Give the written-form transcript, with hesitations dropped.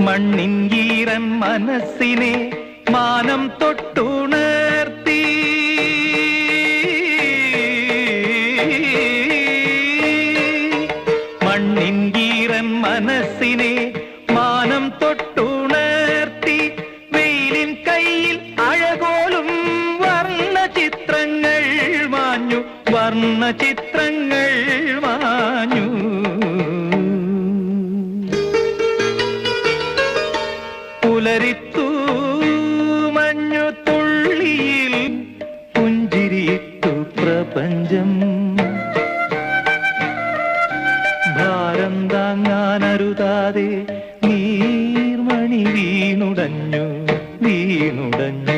മണ്ണിൻ ഈറൻ മനസ്സിനെ മാനം തൊട്ടുണർത്തി മണ്ണിൻ ഈറൻ മനസ്സിനെ മാനം തൊട്ടുണർത്തി വെയിലിൻ കയ്യിൽ അഴകോലും വർണ്ണ ചിത്രങ്ങൾ മാഞ്ഞു വർണ്ണ ചിത്രങ്ങൾ മാഞ്ഞു പുലരിത്തു മഞ്ഞു തുള്ളിയിൽ പുഞ്ചിരിയിട്ടു പ്രപഞ്ചം ഭാരം താങ്ങാനരുതാതെ നീർമണി വീണുടഞ്ഞു വീണുടഞ്ഞു